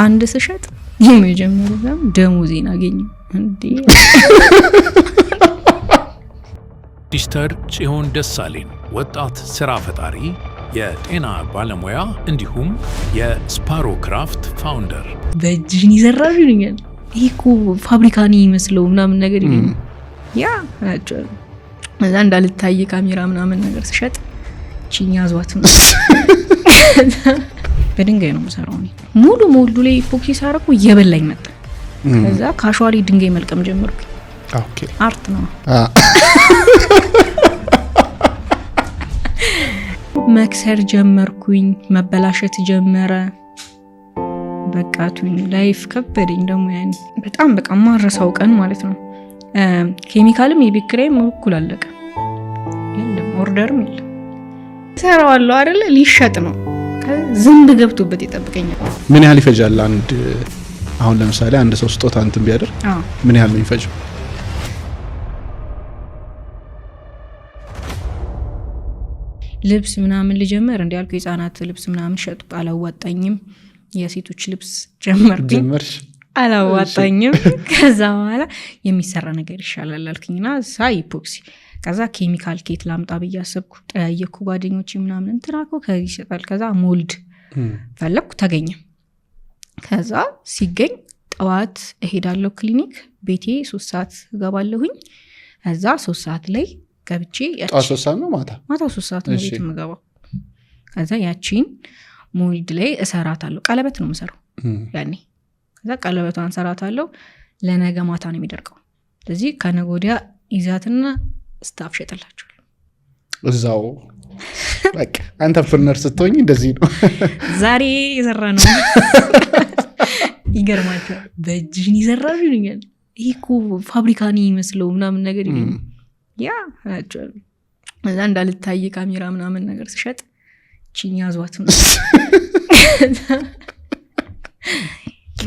አንድ ስሸጥ የመጀመሪያው ደሞዜን አገኘው እንዴ ሚስተር ጽዮን ደሳለኝ ወጣት ስራ ፈጣሪ የጤና ባለሙያ እንዲሁም የስፓሮ ክራፍት ፋውንደር በእጅን ይዘራል ይሉኛል ይሄኮ ፋብሪካኒ መስለው ምናምን ነገር ይሉኛል ያ አጭር እዛ እንዳልታይ ካሜራ ምናምን ነገር ስሸጥ ቺኛ ዟት ነው በድንጋይ ነው መሰራው ሙሉ ሞልዱ ላይ ፎከስ አረኩ እየበላኝ መጣ ከዛ ካሹዋሊ ድንጋይ መልቀም ጀመርኩ ኦኬ አርት ነው መክሰር ጀመርኩኝ መበላሸት ጀመረ በቃቱኝ ላይፍ ከበደኝ ደሞ ያን በጣም በቃ ማረሳው ቀን ማለት ነው ኬሚካልም የቢክሬም እኩል አለቀ የለም ኦርደርም የለም ሰራዋለሁ አይደለ ሊሸጥ ነው ዝንብ ገብቶበት ይጠብቀኛል ምን ያህል ይፈጃል አንድ አሁን ለምሳሌ አንድ ሰው ስጦታ እንትን ቢያደር ምን ያህል ነው ይፈጃል ልብስ ምናምን ልጀምር እንዲያልኩ የጻናት ልብስ ምናምን ሸጥ አላዋጣኝም የሴቶች ልብስ ጀመርኩኝ አላዋጣኝም ከዛ በኋላ የሚሰራ ነገር ይሻላል አልኩኝና ሳይፖክሲ ከዛ ኬሚካል ኬት ላምጣ በያሰብኩ ጠያየኩ ጓደኞቼ ምናምን እንትራኮ ከዚህ ይሰጣል ከዛ ሞልድ ፈለኩ ተገኘ ከዛ ሲገኝ ጠዋት እሄዳለሁ ክሊኒክ ቤቴ 3 ሰዓት ገባለሁኝ ከዛ 3 ሰዓት ላይ ገብቼ ጠዋት 3 ሰዓት ነው ማታ 3 ሰዓት ነው ቤት የምገባው ከዛ ያቺን ሞልድ ላይ እሰራታለሁ ቀለበት ነው የምሰራው ያኔ ከዛ ቀለበቷን እሰራታለሁ ለነገ ማታ ነው የሚደርቀው ስለዚህ ከነገ ወዲያ ይዛትና ስታፍ ሸጥላችሁ እዛው በቃ አንተ ፍርነር ስትሆኝ እንደዚህ ነው ዛሬ ይዘራ ነው ይገርማችኋል በእጅን ይዘራሉ ይሉኛል ይሄኮ ፋብሪካኒ መስለው ምናምን ነገር ይሉኛል ያ አጭር እዛ እንዳልታይ ካሜራ ምናምን ነገር ስሸጥ ቺኛ ዟት ነው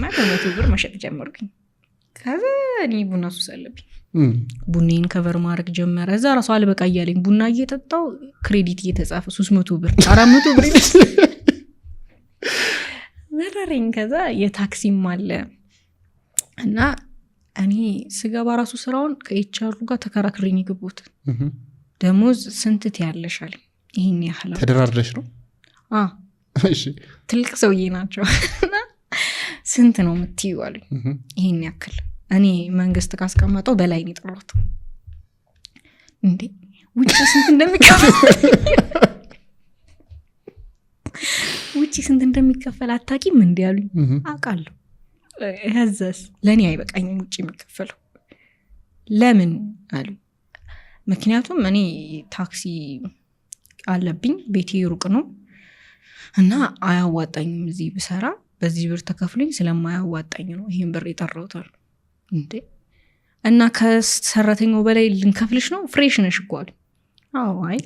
ማከመቱ ብር መሸጥ ጀመርኩኝ ከዛ እኔ ቡና ሱስ አለብኝ ቡናን ከቨር ማድረግ ጀመረ እዛ ራሱ አልበቃ እያለኝ ቡና እየጠጣው ክሬዲት እየተጻፈ 300 ብር 400 ብር መረረኝ ከዛ የታክሲም አለ እና እኔ ስገባ ራሱ ስራውን ከኤችአር ጋር ተከራክሬኝ ይገቡት ደሞዝ ስንት ትያለሻል ይሄን ያህል ተደራርደሽ ነው እሺ ትልቅ ሰውዬ ናቸው ስንት ነው የምትይው አሉኝ ይሄን ያክል እኔ መንግስት ካስቀመጠው በላይ ነው ጥሩት እንዴ ውጪ ስንት እንደሚከፈል አታቂም እንዴ አሉኝ አቃለሁ ህዘስ ለኔ አይበቃኝም ውጪ የሚከፈለው ለምን አሉ ምክንያቱም እኔ ታክሲ አለብኝ ቤቴ ሩቅ ነው እና አያዋጣኝም እዚህ ብሰራ በዚህ ብር ተከፍሉኝ ስለማያዋጣኝ ነው ይሄን ብር ይጠራውታል እንዴ እና ከሰራተኛው በላይ ልንከፍልሽ ነው ፍሬሽ ነሽ እኮ አሉ አዎ አይ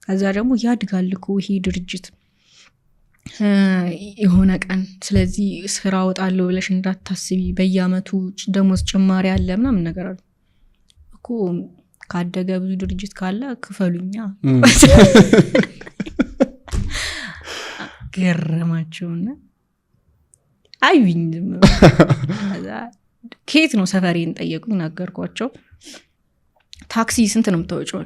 ከዛ ደግሞ ያድጋልኩ ይሄ ድርጅት የሆነ ቀን ስለዚህ ስራ ወጣለሁ ብለሽ እንዳታስቢ በየአመቱ ደሞዝ ጭማሪ አለ ምናምን ነገር አሉ እኮ ካደገ ብዙ ድርጅት ካለ ክፈሉኛ ገረማቸውና አይብኝ ከየት ነው ሰፈሬን ጠየቁኝ ነገርኳቸው ታክሲ ስንት ነው የምታወጪው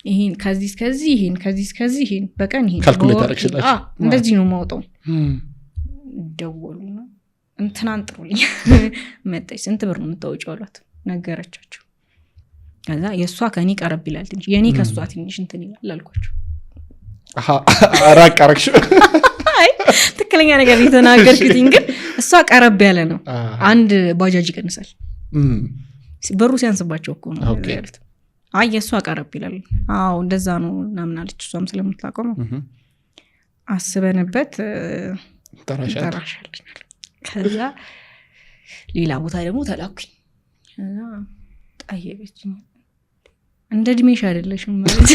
ይሄን ከዚህ እስከዚህ ይሄን ከዚህ እስከዚህ ይሄን በቀን ይሄን ካልኩሌት አድርግላችሁ እንደዚህ ነው ማውጣው ደወሉና እንትናን ጥሩልኝ መጣች ስንት ብር ነው የምታወጪው አሏት ነገረቻቸው ከዛ የሷ ከኔ ቀረብ ይላል ትንሽ የኔ ከሷ ትንሽ እንትን ይላል አልኳቸው አራቅ አረክሽ አይ ትክክለኛ ነገር የተናገርኩኝ ግን እሷ ቀረብ ያለ ነው አንድ ባጃጅ ይቀንሳል በሩ ሲያንስባቸው እኮ ነው ያሉት አይ የሷ ቀረብ ይላል አዎ እንደዛ ነው ምናምን አለች እሷም ስለምትላቀው ነው አስበንበት ተራሻል ከዛ ሌላ ቦታ ደግሞ ተላኩኝ እና ጠየቀችኝ እንደ ድሜሽ አይደለሽም ማለት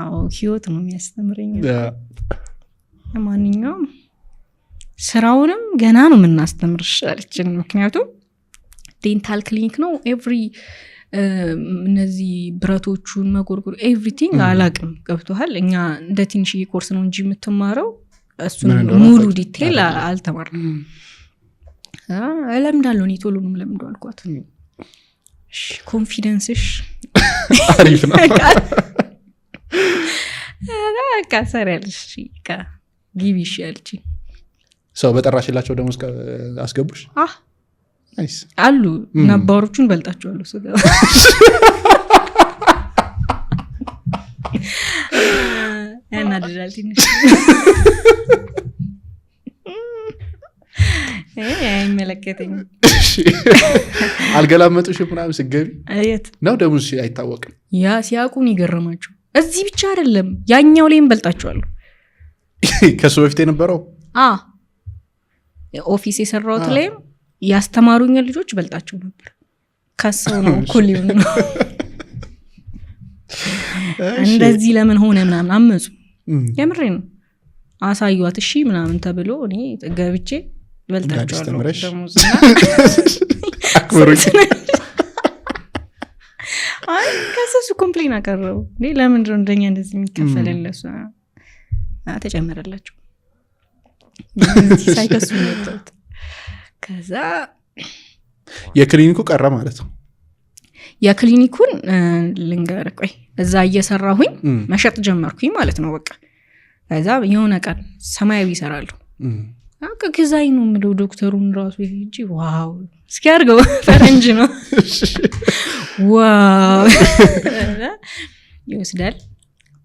አዎ ህይወት ነው የሚያስተምረኝ ማንኛውም ስራውንም ገና ነው የምናስተምርሽ አለችን ምክንያቱም ዴንታል ክሊኒክ ነው ኤቭሪ እነዚህ ብረቶቹን መጎርጎር ኤቭሪቲንግ አላቅም ገብቶሃል እኛ እንደ ትንሽዬ ኮርስ ነው እንጂ የምትማረው እሱን ሙሉ ዲቴል አልተማርኩም። እለምዳለሁ እኔ ቶሎ ነው የምለምደው አልኳት። እሺ ኮንፊደንስሽ አሪፍ ነው በቃ ሰሪያለሽ ግቢ ይሻልች ሰው በጠራሽላቸው ደግሞ አስገቡሽ? ናይስ አሉ ነባሮቹን በልጣቸዋለሁ ሰገባ ያናድዳል ትንሽ አይመለከተኝም። አልገላመጡሽም ምናምን ስትገቢ? አየት ነው ደግሞ አይታወቅም። ያ ሲያውቁን ይገርማቸው። እዚህ ብቻ አይደለም ያኛው ላይም በልጣቸዋለሁ። ከሱ በፊት የነበረው ኦፊስ የሰራሁት ላይም ያስተማሩኝ ልጆች በልጣቸው ነበር። ከሰው ነው እኩል ይሁን ነው እንደዚህ ለምን ሆነ ምናምን አመጹ። የምሬ ነው አሳዩት እሺ ምናምን ተብሎ እኔ ገብቼ በልጣቸዋለሁ። ደሞዝና አይ ከሰሱ ኮምፕሌን አቀረቡ። ለምንድን ነው እንደኛ እንደዚህ የሚከፈለን? ለሱ ተጨመረላቸው ሳይከሱ ነው። ከዛ የክሊኒኩ ቀረ ማለት ነው። የክሊኒኩን ልንገር ቆይ እዛ እየሰራሁኝ መሸጥ ጀመርኩኝ ማለት ነው። በቃ ከዛ የሆነ ቀን ሰማያዊ ይሰራሉ። አቀ ከዛይ ነው ምለው ዶክተሩን ራሱ ይጂ ዋው እስኪያርገው ፈረንጅ ነው ዋው ይወስዳል።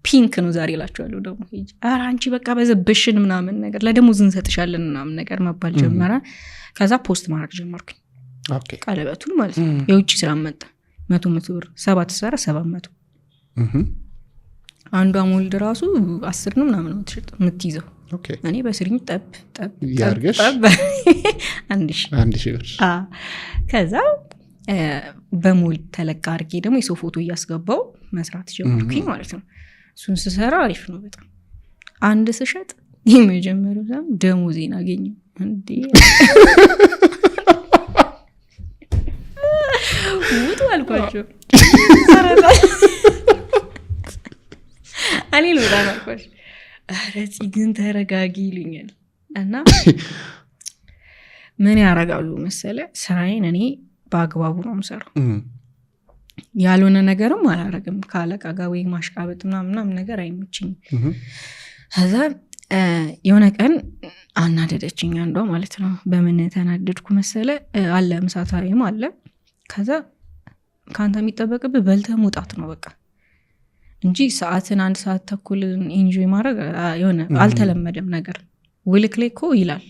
ፒንክ ነው ዛሬ እላቸዋለሁ። ደግሞ ይጂ ኧረ አንቺ በቃ በዘበሽን ምናምን ነገር ለደሞዝ እንሰጥሻለን ምናምን ነገር መባል ጀመረ። ከዛ ፖስት ማድረግ ጀመርኩኝ። ኦኬ ቀለበቱን ማለት ነው። የውጭ ስራ መጣ 100 ብር 7 ሰራ 700 አንዷ ሞልድ ራሱ 10 ነው ምናምን ነው የምትይዘው። ኦኬ እኔ በስሪኝ ጠብ ያርገሽ አንድ ሺህ ብር። ከዛ በሞልድ ተለቃ አድርጌ ደግሞ የሰው ፎቶ እያስገባው መስራት ጀመርኩኝ ማለት ነው። እሱን ስሰራ አሪፍ ነው በጣም። አንድ ስሸጥ የመጀመሪያው ዛም ደሞዜን አገኘሁ እንዴ ውጡ አልኳቸው። እኔ ልውጣ አልኳቸው። ኧረ ግን ተረጋጊ ይሉኛል። እና ምን ያደርጋሉ መሰለ ስራዬን እኔ በአግባቡ ነው የምሰራው። ያልሆነ ነገርም አላረግም። ካለቃ ጋር ወይ ማሽቃበጥ ምናምን ነገር አይመችኝም። ከዛ የሆነ ቀን አናደደችኝ አንዷ ማለት ነው። በምን ተናደድኩ መሰለ አለ ምሳ ታይም አለ። ከዛ ካንተ የሚጠበቅብህ በልተህ መውጣት ነው በቃ እንጂ ሰዓትን 1 ሰዓት ተኩል ኢንጆይ ማድረግ የሆነ አልተለመደም ነገር። ውልክ ላይ እኮ ይላል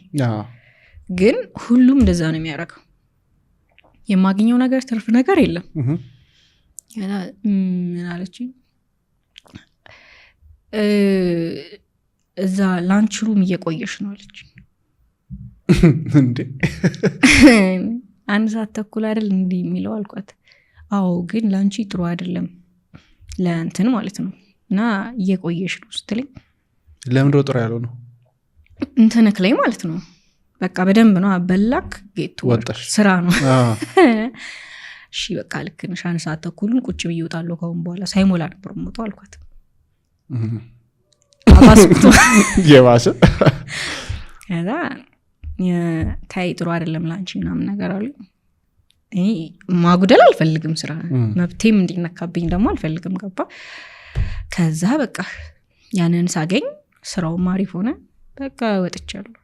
ግን ሁሉም እንደዛ ነው የሚያደርገው። የማግኘው ነገር ትርፍ ነገር የለም። ምን አለችኝ እዛ ላንች ሩም እየቆየሽ ነው አለች። እንዴ 1 ሰዓት ተኩል አይደል እንዲህ የሚለው አልኳት። አዎ ግን ላንቺ ጥሩ አይደለም ለእንትን ማለት ነው እና እየቆየሽ ነው ስትለኝ ለምን ጥሩ ያለው ነው እንትንክ ላይ ማለት ነው በቃ በደንብ ነው በላክ ጌት ስራ ነው። እሺ በቃ ልክ ነሽ 1 ሰዓት ተኩልን ቁጭ ብዬ እወጣለሁ ከአሁን በኋላ ሳይሞላ ነበር የምወጣው አልኳት። አባስኩት የባሰ ከዛ ታይ ጥሩ አይደለም ላንቺ ምናምን ነገር አሉ። እኔ ማጉደል አልፈልግም ስራ መብቴም እንዲነካብኝ ደግሞ አልፈልግም ገባ። ከዛ በቃ ያንን ሳገኝ ስራው ማሪፍ ሆነ በቃ ወጥቻለሁ።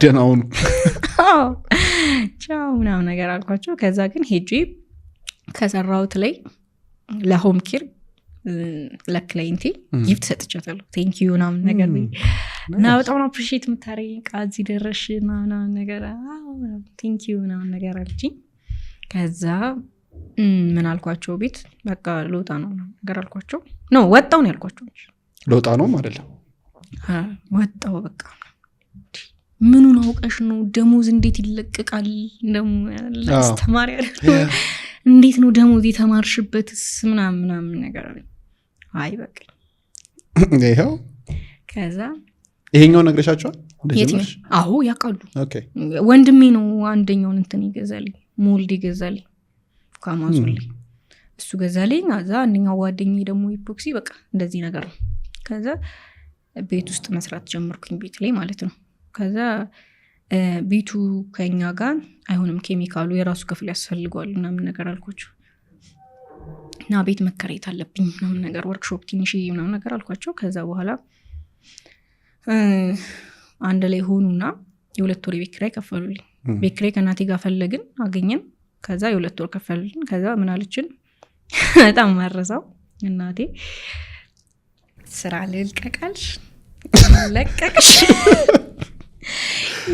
ደናውን ቻው ምናምን ነገር አልኳቸው። ከዛ ግን ሄጄ ከሰራሁት ላይ ለሆም ኬር ለክላይንቴ ጊፍት ሰጥቻለሁ። ቴንክ ዩ ምናምን ነገር እና በጣም አፕሪሺየት የምታረጊኝ ቃዚ ደረሽ ምናምን ነገር ቴንክ ዩ ምናምን ነገር አለችኝ። ከዛ ምን አልኳቸው ቤት በቃ ልወጣ ነው ነገር አልኳቸው። ነው ወጣው ነው ያልኳቸው። ልወጣ ነው አይደለም ወጣው በቃ ምኑን አውቀሽ ነው ደሞዝ እንዴት ይለቀቃል? ደሞ አስተማሪ አይደል እንዴት ነው ደሞዝ የተማርሽበትስ ምናምን ነገር አለ። አይ በቃ ይሄው ከዛ ይሄኛው ነግረሻቸዋል እንደዚህ? አዎ ያውቃሉ። ኦኬ ወንድሜ ነው አንደኛውን እንትን ይገዛልኝ ሞልድ ይገዛልኝ ከአማዞን ላይ እሱ ገዛልኝ። ከዛ አንደኛው ጓደኛዬ ደግሞ ኢፖክሲ በቃ እንደዚህ ነገር ነው። ከዛ ቤት ውስጥ መስራት ጀመርኩኝ ቤት ላይ ማለት ነው። ከዛ ቤቱ ከኛ ጋር አይሆንም ኬሚካሉ የራሱ ክፍል ያስፈልገዋል ምናምን ነገር አልኳቸው እና ቤት መከራየት አለብኝ ምናምን ነገር ወርክሾፕ ትንሽ ምናምን ነገር አልኳቸው። ከዛ በኋላ አንድ ላይ ሆኑና የ2 ወር ቤት ኪራይ ከፈሉልኝ። ቤት ኪራይ ከእናቴ ጋር ፈለግን አገኘን። ከዛ የ2 ወር ከፈሉልኝ። ከዛ ምን አለችን በጣም ማረሳው እናቴ ስራ ልልቀቃልሽ ለቀቅሽ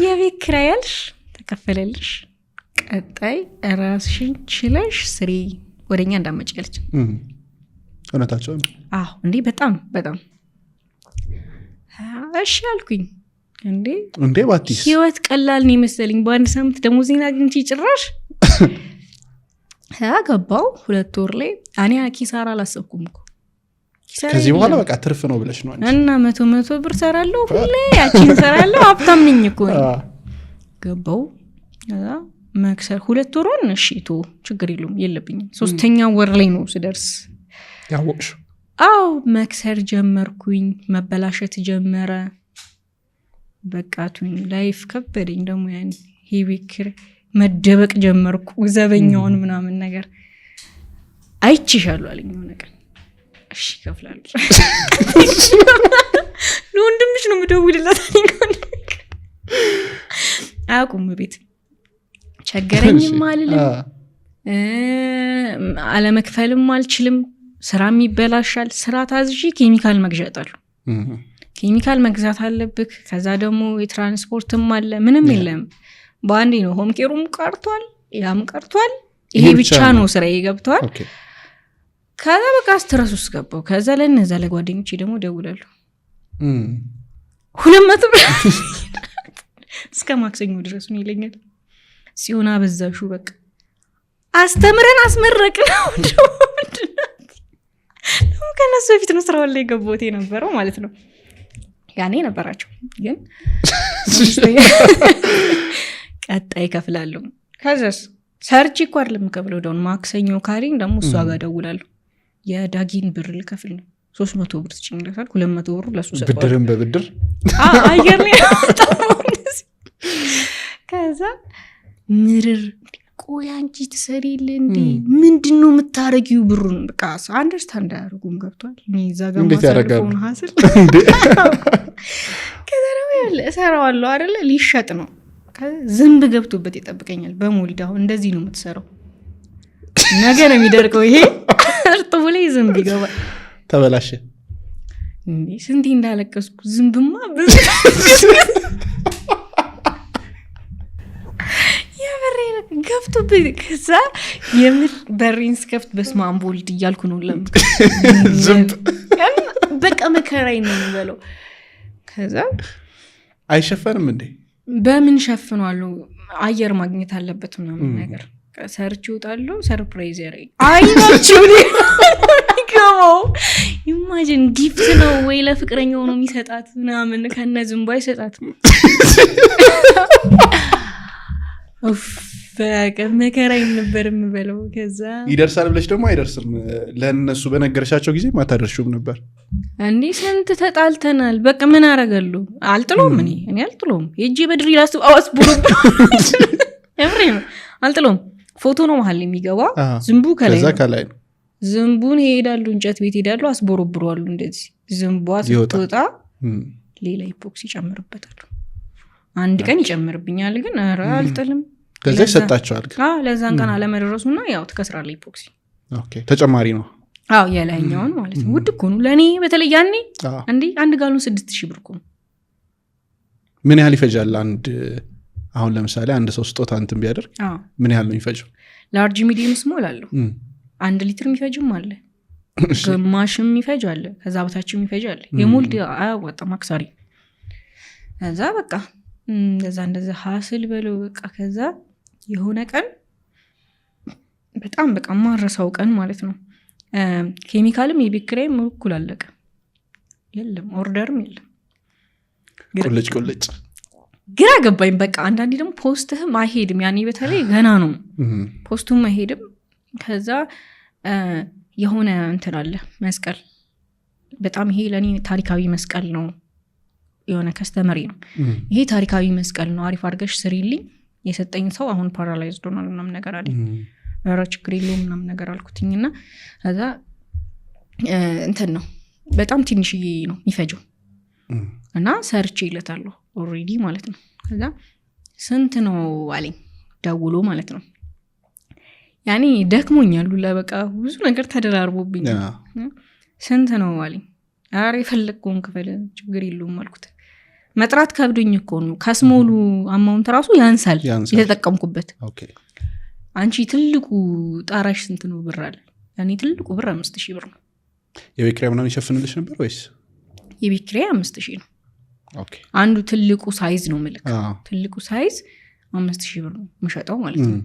የቤት ኪራይ ያልሽ ተከፈለልሽ ቀጣይ ራስሽን ችለሽ ስሪ ወደኛ እንዳመጭ ያለች። እውነታቸው ነው። አዎ እንዴ በጣም በጣም እሺ አልኩኝ። እንዴ ባቲስ ህይወት ቀላል ነው መሰለኝ። በአንድ ሳምንት ደሞዜን አግኝቼ ጭራሽ ገባው 2 ወር ላይ እኔ ኪሳራ አላሰብኩም እኮ። ከዚህ በኋላ በቃ ትርፍ ነው ብለሽ ነው አንቺ እና 100 ብር ሰራለሁ ሁሌ ያቺን ሰራለሁ ሀብታም ነኝ እኮ ገባው። ከዛ መክሰር 2 ወሩን እሺ ቶ ችግር የለብኝም። 3ኛው ወር ላይ ነው ስደርስ ያወቅሽ? አው መክሰር ጀመርኩኝ። መበላሸት ጀመረ። በቃቱኝ ላይፍ ከበደኝ። ደግሞ ያን ሂቢክር መደበቅ ጀመርኩ። ዘበኛውን ምናምን ነገር አይችሻለሁ አለኝ ነገር እሺ ከፍላለሁ ለወንድምሽ ነው የምደውልላት አቁም ቤት ቸገረኝም አልልም አለመክፈልም አልችልም። ስራም ይበላሻል። ስራ ታዝጂ ኬሚካል መግዛታለሁ። ኬሚካል መግዛት አለብክ። ከዛ ደግሞ የትራንስፖርትም አለ ምንም የለም። በአንዴ ነው ሆም ኬሩም ቀርቷል ያም ቀርቷል። ይሄ ብቻ ነው ስራዬ ገብቷል። ከዛ በቃ ስትረስ ውስጥ ገባው። ከዛ ለነዛ ለጓደኞቼ ደግሞ ደውላለሁ 200 ብር እስከ ማክሰኞ ድረስ ነው ይለኛል። ሲሆን አበዛሹ በቃ አስተምረን አስመረቅን ነው ከነሱ በፊት ነው ስራው ላይ ገቦቴ ነበረው ማለት ነው። ያኔ ነበራቸው ግን ቀጣይ ከፍላለሁ። ከዛስ ሰርች እኮ አይደለም ከብለው ደውን ማክሰኞ ካሪን ደግሞ እሷ ጋር ደውላለሁ። የዳጊን ብር ልከፍል ነው 300 ብር ትጭኝለታል 200 ብር ለሱ ሰጣው ብድርን በብድር አየር ላይ ከዛ ምርር ቆይ አንቺ ትሰሪል እንዴ ምንድነው የምታረጊው ብሩን በቃ አንደርስታንድ አያደርጉም። ገብቷል። እኔ እዛ ጋር ማሰልፎን ሀስል ከዛ ነው ያለ እሰራዋለሁ አይደለ ሊሸጥ ነው። ዝንብ ገብቶበት ይጠብቀኛል በሞልድ። አሁን እንደዚህ ነው የምትሰራው ነገ ነው የሚደርቀው ይሄ እርጥቡ ላይ ዝንብ ይገባል። ተበላሸ እንዴ ስንቴ እንዳለቀስኩ ዝንብማ ብዙ ገብቶበት ከዛ የምር በሬን ስከፍት በስመ አብ ወልድ እያልኩ ነው ዝንብ በቃ መከራይ ነው የሚበለው። ከዛ አይሸፈንም እንዴ በምን ሸፍኗለሁ አየር ማግኘት አለበት ምናምን ነገር ሰርች ይወጣለሁ። ሰርፕራይዝ ያረኝ አይናችሁ ይገባው ኢማጂን ጊፍት ነው ወይ ለፍቅረኛው ነው የሚሰጣት ምናምን ከነ ዝንቡ አይሰጣት በቃ መከራይ ነበር የምበለው። ከዛ ይደርሳል ብለሽ ደግሞ አይደርስም። ለነሱ በነገርሻቸው ጊዜ ማታደርሹም ነበር እንዴ ስንት ተጣልተናል። በቃ ምን አረጋለሁ አልጥሎም እኔ አልጥሎም ሄጄ በድሪ ላስ አስቡሩ እምሬ አልጥሎም ፎቶ ነው መሃል የሚገባ ዝንቡ ከላይ ነው። ዝንቡን ይሄዳሉ እንጨት ቤት ይሄዳሉ አስቦረብሯሉ። እንደዚህ ዝንቧ ስትወጣ ሌላ ኢፖክሲ ይጨምርበታል። አንድ ቀን ይጨምርብኛል ግን ኧረ አልጥልም። ከዛ ይሰጣቸዋል። ለዛን ቀን አለመድረሱና ያው ትከስራለህ ኢፖክሲ። ኦኬ ተጨማሪ ነው። የላይኛውን ማለት ነው። ውድ እኮ ነው ለኔ በተለይ ያኔ አንድ ጋሉን 6000 ብር እኮ ነው። ምን ያህል ይፈጃል አንድ አሁን ለምሳሌ አንድ ሰው ስጦታ እንትን ቢያደርግ ምን ያህል ነው የሚፈጀው? ላርጅ ሚዲየም ስሞል አለው 1 ሊትር የሚፈጅም አለ ግማሽም የሚፈጅ አለ ከዛ በታችም የሚፈጅ አለ። የሞልድ አያዋጣም አክሳሪ። ከዛ በቃ እንደዛ ሀስል በለው በቃ። ከዛ የሆነ ቀን በጣም በቃ ማረሳው ቀን ማለት ነው ኬሚካልም የቤት ኪራይም እኩል አለቀ። የለም ኦርደርም የለም። ቁልጭ ግራ ገባኝ። በቃ አንዳንዴ ደግሞ ፖስትህም አይሄድም። ያኔ በተለይ ገና ነው ፖስቱም አይሄድም። ከዛ የሆነ እንትን አለ መስቀል በጣም ይሄ ለኔ ታሪካዊ መስቀል ነው የሆነ ከስተመሪ ነው ይሄ ታሪካዊ መስቀል ነው አሪፍ አድርገሽ ስሪልኝ የሰጠኝ ሰው አሁን ፓራላይዝድ ሆኗል ምናምን ነገር አለኝ ኧረ ችግር የለውም ምናምን ነገር አልኩትኝና ከዛ እንትን ነው በጣም ትንሽዬ ነው የሚፈጀው እና ሰርቼ ይለታለሁ ኦልሬዲ ማለት ነው ከዛ ስንት ነው አለኝ ደውሎ ማለት ነው ያኔ ደክሞኛል ለበቃ ብዙ ነገር ተደራርቦብኝ ስንት ነው አለኝ ኧረ የፈለግከውን ክፈል ችግር የለውም አልኩት መጥራት ከብዶኝ እኮ ነው ከስሞሉ አማውንት ራሱ ያንሳል የተጠቀምኩበት አንቺ ትልቁ ጣራሽ ስንት ነው ብር አለ ያኔ ትልቁ ብር 5000 ብር ነው የቤት ኪራይ ምናምን ይሸፍንልሽ ነበር ወይስ የቤት ኪራይ 5000 ነው አንዱ ትልቁ ሳይዝ ነው ምልክ ትልቁ ሳይዝ 5000 ብር ነው የምሸጠው ማለት ነው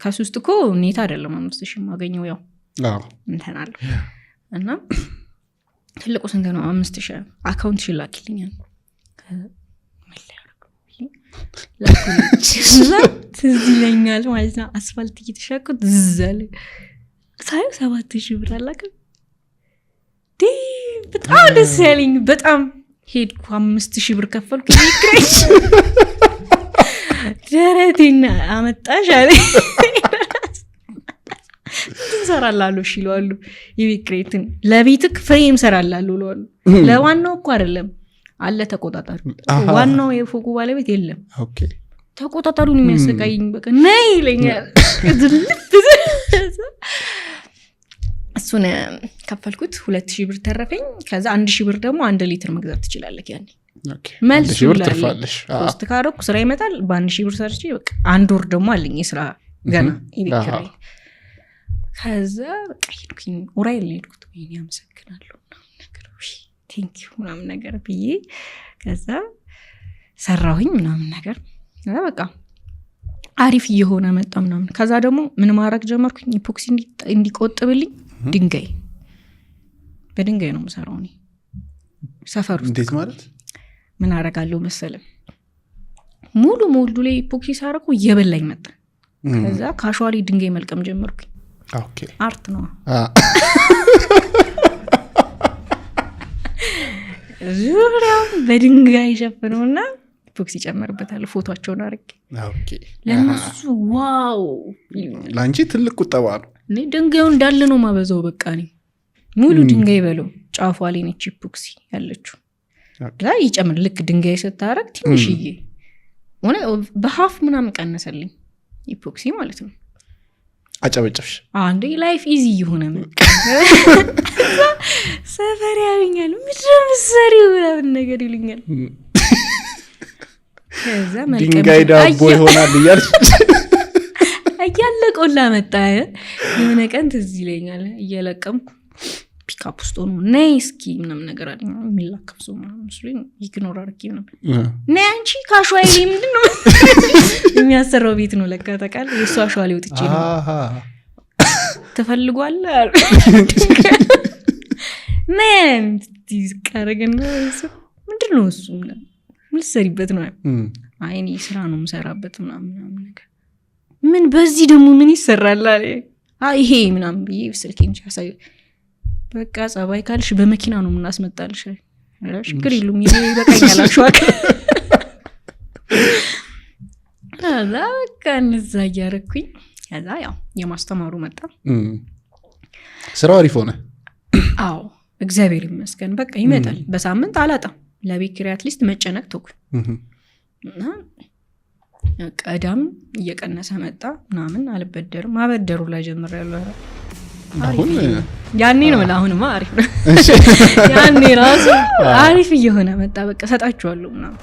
ከሱ ውስጥ እኮ ኔት አይደለም 5000 ማገኘው ያው እንተናል እና ትልቁ ስንት ነው 5000 አካውንት ሽላኪልኛል ትዝ ይለኛል ማለት ነው አስፋልት እየተሻኩት ዝዛለ ሳይ 7000 ብር አላከ በጣም ደስ ያለኝ በጣም ሄድኩ 5000 ብር ከፈልኩ ይክረሽ ደረቴና አመጣሽ አለ እንሰራላሉ ሽሏሉ ይብክሬትን ለቤትክ ፍሬም ሰራላሉ ለዋሉ ለዋናው እኮ አይደለም አለ ተቆጣጣሪ ዋናው የፎቁ ባለቤት የለም ተቆጣጣሪውን የሚያሰቃይኝ በቃ ነይ ይለኛል እሱን ከፈልኩት 2000 ብር ተረፈኝ ከዛ 1000 ብር ደግሞ 1 ሊትር መግዛት ትችላለህ ያኔ መልሱ ላይ ፖስት ካረኩ ስራ ይመጣል በ1000 ብር ሰርቼ በቃ አንድ ወር ደግሞ አለኝ የስራ ገና ይብክራይ ከዛ በቃ ሄድኩኝ ኦራይል ሄድኩት ወይ ያመሰግናለሁ ነገር ቴንክ ዩ ምናምን ነገር ብዬ ከዛ ሰራሁኝ ምናምን ነገር ከዛ በቃ አሪፍ እየሆነ መጣ ምናምን ከዛ ደግሞ ምን ማድረግ ጀመርኩኝ ኢፖክሲ እንዲቆጥብልኝ ድንጋይ በድንጋይ ነው የምሰራው እኔ ሰፈር ውስጥ እንዴት ማለት ምን አደርጋለሁ መሰለም ሙሉ ላይ ኢፖክሲ ሳረኩ እየበላኝ መጣ ከዛ ካሹዋሊ ድንጋይ መልቀም ጀመርኩኝ አርት ነው ዙሪያው በድንጋይ ሸፍነውና ኢፖክሲ ጨመርበታል ፎቶአቸውን አርቄ ለነሱ ዋው ላንቺ ትልቅ ቁጠባ ነው እኔ ድንጋዩ እንዳለ ነው ማበዛው በቃ ነኝ ሙሉ ድንጋይ በለው ጫፏ ላይ ነች ኢፖክሲ ያለችው ላይ ይጨምር ልክ ድንጋይ ስታረግ ትንሽዬ ሆነ በሃፍ ምናምን ቀነሰልኝ ኢፖክሲ ማለት ነው አጨበጨብሽ አንዴ ላይፍ ኢዚ ይሆነ መጣ ሰፈር ያገኛል ምንም ሰሪው ምናምን ነገር ይልኛል ከዛ መልቀም ድንጋይ ዳቦ ይሆናል ይያልሽ አያለቆላ መጣ የሆነ ቀን ትዝ ይለኛል እየለቀምኩ ፒካፕ ውስጥ ሆኖ ነይ እስኪ ምናምን ነገር አለኝ የሚላከፍሱ ምናምን ስለኝ ኢግኖር አድርጌ ምናምን ነይ አንቺ ካሹዋሊ ምንድነው የሚያሰራው ቤት ነው ለካ ተቃል የሱ አሹዋሊ ወጥቼ ነው ተፈልጓለህ ነን ትዝቀረገና ምንድነው እሱ ምን ሰሪበት ነው አይኔ ስራ ነው የምሰራበት ምናምን ነገር ምን በዚህ ደግሞ ምን ይሰራል አለ ይሄ ምናምን ብዬ ስልኬን ቻሳይ በቃ ጸባይ ካልሽ በመኪና ነው ምናስመጣልሽ አላሽ ችግር የለም ይሄ በቃኛል አሽዋክ አላ ከነዛ ያረኩኝ ከዛ ያው የማስተማሩ መጣ ስራው አሪፍ ሆነ አዎ እግዚአብሔር ይመስገን በቃ ይመጣል በሳምንት አላጣም ለቤት ኪራይ አትሊስት መጨነቅ ተኩኝ እና ቀዳም እየቀነሰ መጣ ምናምን አልበደርም ማበደሩ ላይ ጀምሬያለሁ አሁን ያኔ ነው ለአሁንማ አሪፍ ነው ያኔ ራሱ አሪፍ እየሆነ መጣ በቃ ሰጣችኋለሁ ምናምን